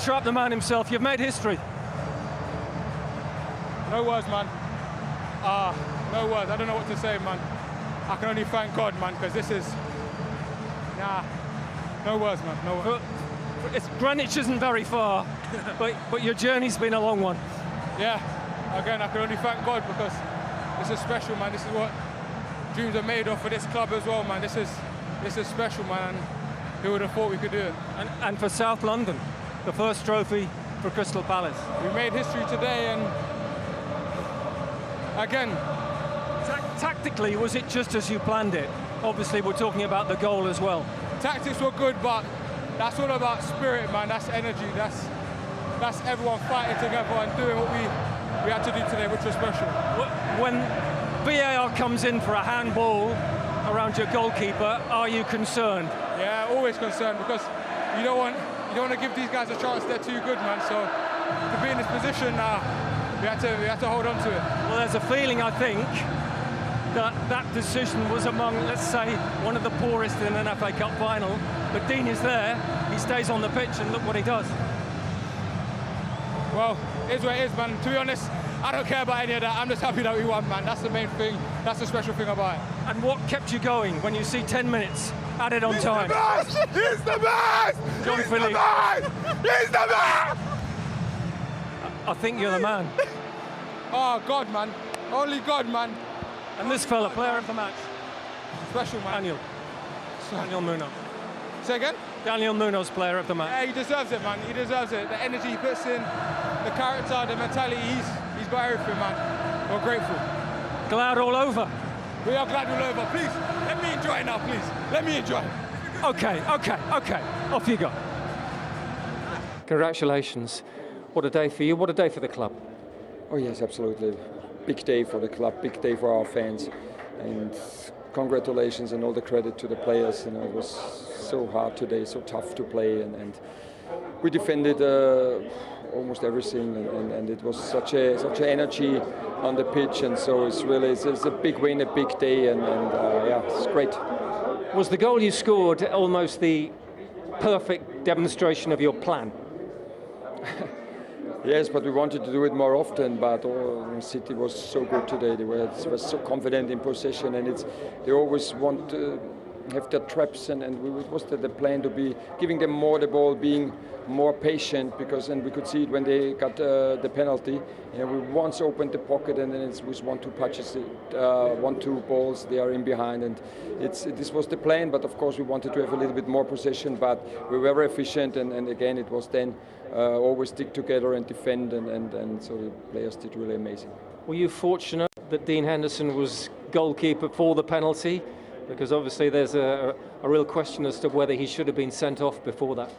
strap the man himself. You've made history. No words, man. No words. I don't know what to say, man. I can only thank God, man, because this is... Nah, no words, man, no words. Greenwich isn't very far, but your journey's been a long one. Yeah, again, I can only thank God because this is special, man. This is what dreams are made of for this club as well, man. This is special, man. Who would have thought we could do it? And for South London, the first trophy for Crystal Palace. We made history today, and again... Tactically, was it just as you planned it? Obviously, we're talking about the goal as well. Tactics were good, but that's all about spirit, man. That's energy. That's everyone fighting together and doing what we had to do today, which was special. When VAR comes in for a handball around your goalkeeper, are you concerned? Yeah, always concerned, because you don't want to give these guys a chance. They're too good, man. So to be in this position, we had to hold on to it. Well, there's a feeling, I think, that decision was among, let's say, one of the poorest in an FA Cup final. But Dean is there, he stays on the pitch, and look what he does. Well, it is what it is, man. To be honest, I don't care about any of that. I'm just happy that we won, man. That's the main thing. That's the special thing about it. And what kept you going when you see 10 minutes added on time? He's the best! Jean-Philippe. He's the best! I think you're the man. Oh, God, man. Only God, man. And this fella, player of the match. Special, man. Daniel Munoz. Say again? Daniel Munoz, player of the match. Yeah, he deserves it, man. He deserves it. The energy he puts in, the character, the mentality, he's got everything, man. We're grateful. Glad all over. We are glad all over. Please, let me enjoy it now, please. Let me enjoy it. Okay. Off you go. Congratulations. What a day for you. What a day for the club. Oh, yes, absolutely. Big day for the club, big day for our fans. And congratulations and all the credit to the players. You know, it was so hard today, so tough to play, and we defended almost everything, and it was such a energy on the pitch, and so it's a big win, a big day, and yeah, it's great. Was the goal you scored almost the perfect demonstration of your plan? Yes, but we wanted to do it more often, but City was so good today. They were so confident in possession, and they always want to have their traps, and it was the plan to be giving them more the ball, being more patient, and we could see it when they got the penalty. You know, we once opened the pocket, and then it was 1-2 punches, 1-2 balls they are in behind, and this was the plan. But of course we wanted to have a little bit more possession, but we were very efficient, and again it was then always stick together and defend, and so the players did really amazing. Were you fortunate that Dean Henderson was goalkeeper for the penalty? Because obviously there's a real question as to whether he should have been sent off before that.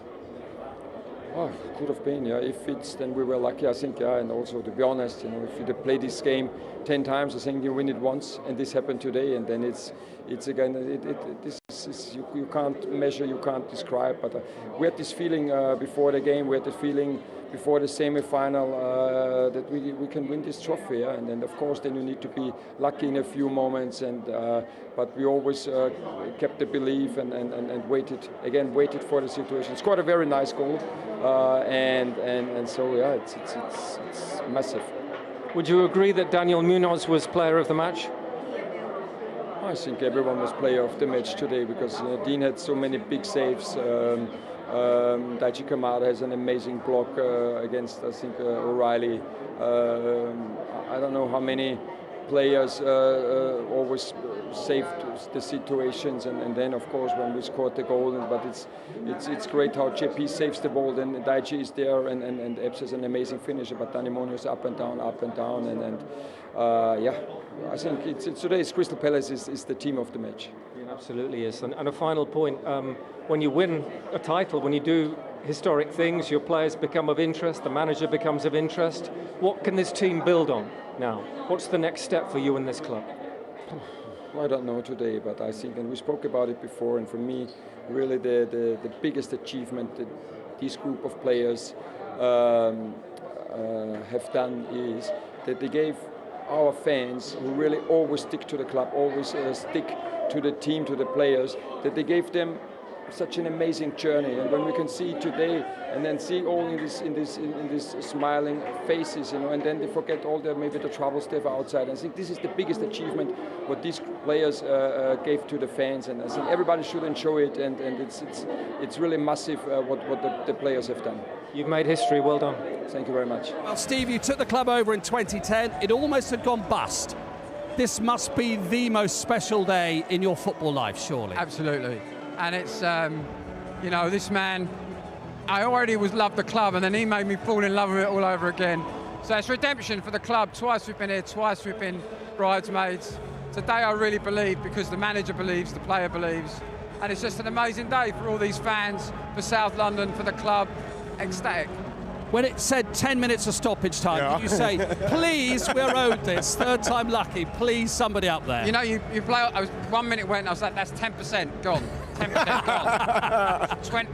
Oh, could have been, yeah. If it's, then we were lucky, I think, yeah. And also, to be honest, you know, if you play this game 10 times, I think you win it once, and this happened today, and then it's again, this is, you can't measure, you can't describe, but we had this feeling before the game, we had the feeling before the semi-final that we can win this trophy, yeah? And then of course then you need to be lucky in a few moments, and but we always kept the belief and waited for the situation. Scored a very nice goal, and so yeah, it's massive. Would you agree that Daniel Munoz was player of the match? I think everyone was player of the match today, because Dean had so many big saves. Daichi Kamada has an amazing block against, I think, O'Reilly. I don't know how many players always saved the situations, and then of course when we scored the goal. But it's great how JP saves the ball. Then Daichi is there, and Epps is an amazing finisher. But Danny Munoz up and down, and yeah, I think today's Crystal Palace is the team of the match. It absolutely is. And a final point, when you win a title, when you do historic things, your players become of interest, the manager becomes of interest. What can this team build on now? What's the next step for you in this club? I don't know today, but I think, and we spoke about it before, and for me, really the biggest achievement that this group of players have done is that they gave our fans, who really always stick to the club, always stick to the team, to the players, that they gave them such an amazing journey. And when we can see today and then seeing all in this smiling faces, you know, and then they forget all maybe the troubles they have outside. And I think this is the biggest achievement what these players gave to the fans, and I think everybody should enjoy it. And it's really massive what the players have done. You've made history. Well done. Thank you very much. Well, Steve, you took the club over in 2010. It almost had gone bust. This must be the most special day in your football life, surely. Absolutely. And it's, you know, this man, I already loved the club, and then he made me fall in love with it all over again. So it's redemption for the club. Twice we've been here, twice we've been bridesmaids. Today I really believe, because the manager believes, the player believes, and it's just an amazing day for all these fans, for South London, for the club. Ecstatic. When it said 10 minutes of stoppage time, did you say, please, we're owed this, third time lucky, please, somebody up there? You know, you play, 1 minute went, I was like, that's 10% gone. 10% gone.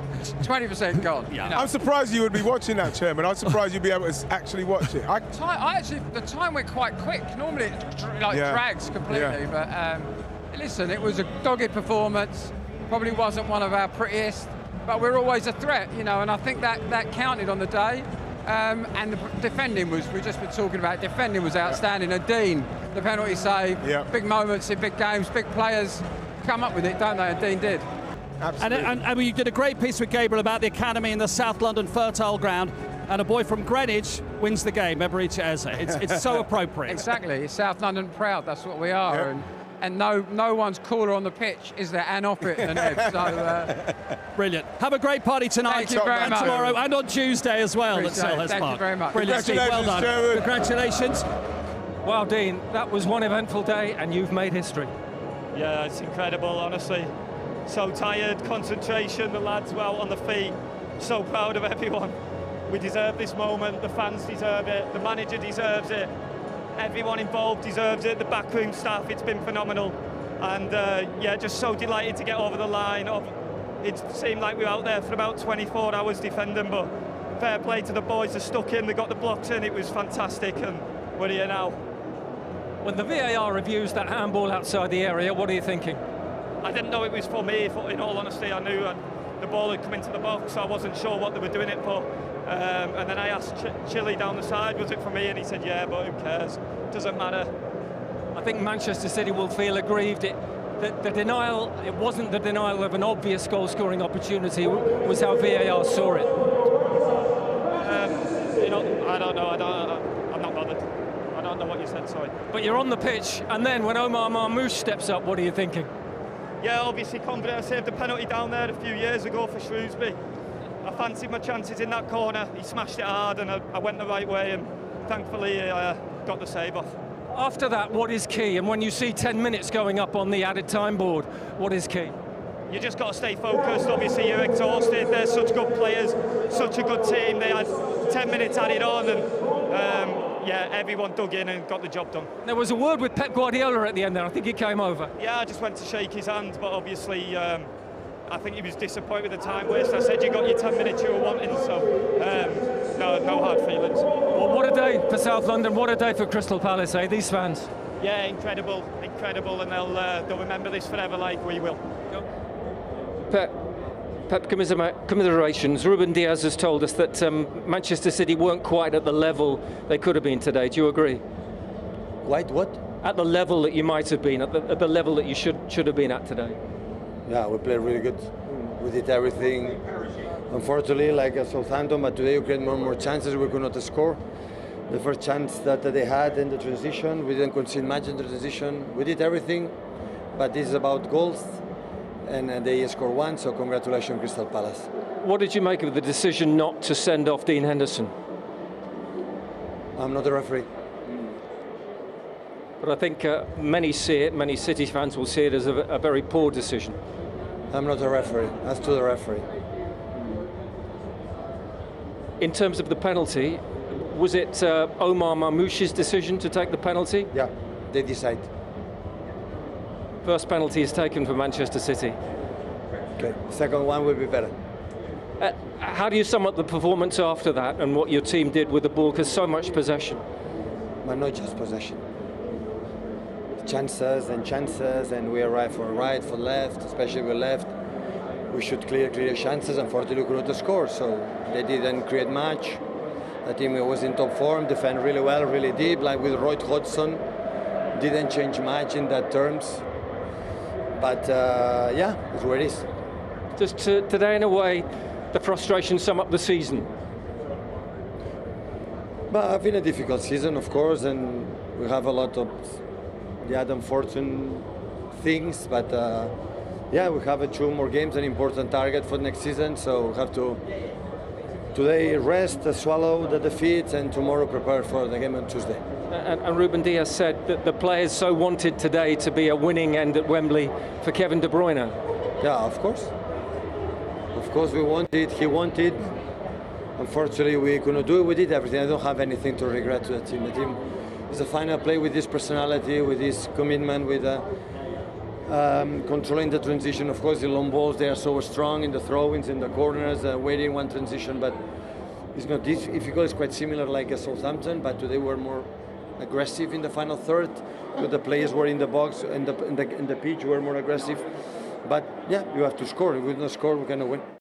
20% gone. Yeah. You know? I'm surprised you would be watching that, Chairman. I'm surprised you'd be able to actually watch it. The time went quite quick. Normally it drags completely, but listen, it was a dogged performance. Probably wasn't one of our prettiest, but we're always a threat, you know, and I think that counted on the day. And the defending was, we've just been talking about, defending was outstanding. And Dean, the penalty save, big moments in big games, big players come up with it, don't they? And Dean did. Absolutely. And you did a great piece with Gabriel about the academy in the South London fertile ground, and a boy from Greenwich wins the game, Eberechi Eze. It's so appropriate. Exactly, it's South London proud, that's what we are. Yeah. And no one's cooler on the pitch, is there, and off it than Ed. So, brilliant. Have a great party tonight. Thank you very much. Tomorrow and on Tuesday as well at Selhurst Park. Thank you very much. Brilliant, Steve. Well done. Chairman. Congratulations. Wow, Dean, that was one eventful day, and you've made history. Yeah, it's incredible, honestly. So tired, concentration, the lads were out on the feet. So proud of everyone. We deserve this moment, the fans deserve it, the manager deserves it. Everyone involved deserves it, the backroom staff, it's been phenomenal. And yeah, just so delighted to get over the line. It seemed like we were out there for about 24 hours defending, but fair play to the boys, they stuck in, they got the blocks in, it was fantastic, and we're here now. When the VAR reviews that handball outside the area, what are you thinking? I didn't know it was for me, in all honesty. I knew the ball had come into the box, so I wasn't sure what they were doing it for. And then I asked Chile down the side, was it for me? And he said, yeah, but who cares? Doesn't matter. I think Manchester City will feel aggrieved. The denial, it wasn't the denial of an obvious goal-scoring opportunity, it was how VAR saw it. You know, I don't know. I'm not bothered. I don't know what you said, sorry. But you're on the pitch, and then when Omar Marmoush steps up, what are you thinking? Yeah, obviously confident. I saved a penalty down there a few years ago for Shrewsbury. I fancied my chances in that corner. He smashed it hard, and I went the right way, and thankfully I got the save off. After that, what is key? And when you see 10 minutes going up on the added time board, what is key? You just got to stay focused. Obviously, you're exhausted. They're such good players, such a good team. They had 10 minutes added on, and yeah, everyone dug in and got the job done. There was a word with Pep Guardiola at the end there. I think he came over. Yeah, I just went to shake his hand, but obviously I think he was disappointed with the time waste. I said, you got your 10 minutes you were wanting, so no hard feelings. Well, what a day for South London, what a day for Crystal Palace, eh, these fans? Yeah, incredible, and they'll remember this forever like we will. Pep, commiserations. Ruben Diaz has told us that Manchester City weren't quite at the level they could have been today. Do you agree? Quite what? At the level that you might have been, at the level that you should have been at today. Yeah, we played really good. We did everything. Unfortunately, like at Southampton, but today we created more chances. We could not score. The first chance that they had in the transition, we didn't concede much in the transition. We did everything, but this is about goals. And they scored one, so congratulations, Crystal Palace. What did you make of the decision not to send off Dean Henderson? I'm not a referee. But I think many City fans will see it as a very poor decision. I'm not a referee. That's to the referee. In terms of the penalty, was it Omar Marmoush's decision to take the penalty? Yeah, they decide. First penalty is taken for Manchester City. Okay, second one will be better. How do you sum up the performance after that and what your team did with the ball? Because so much possession. But not just possession. Chances, and we arrive for right, for left, especially with left. we should clear chances. Unfortunately, we could not score, so they didn't create much. The team was in top form, defend really well, really deep, like with Roy Hodgson. Didn't change much in that terms. But yeah, it's where it is. Just today, in a way, the frustration sum up the season? But it's been a difficult season, of course, and we have a lot of unfortunate things. But yeah, we have 2 more games, an important target for next season. So we have to today rest, swallow the defeat, and tomorrow prepare for the game on Tuesday. And Ruben Dias said that the players so wanted today to be a winning end at Wembley for Kevin De Bruyne. Yeah, of course. Of course we wanted, he wanted. Unfortunately, we couldn't do it. We did everything. I don't have anything to regret to the team. The team is a final play with this personality, with this commitment, with controlling the transition. Of course, the long balls, they are so strong in the throw-ins, in the corners, waiting one transition, but it's not difficult. It's quite similar like Southampton, but today we're more aggressive in the final third. The players were in the box, in the pitch were more aggressive. But yeah, you have to score. If we don't score, we're going to win.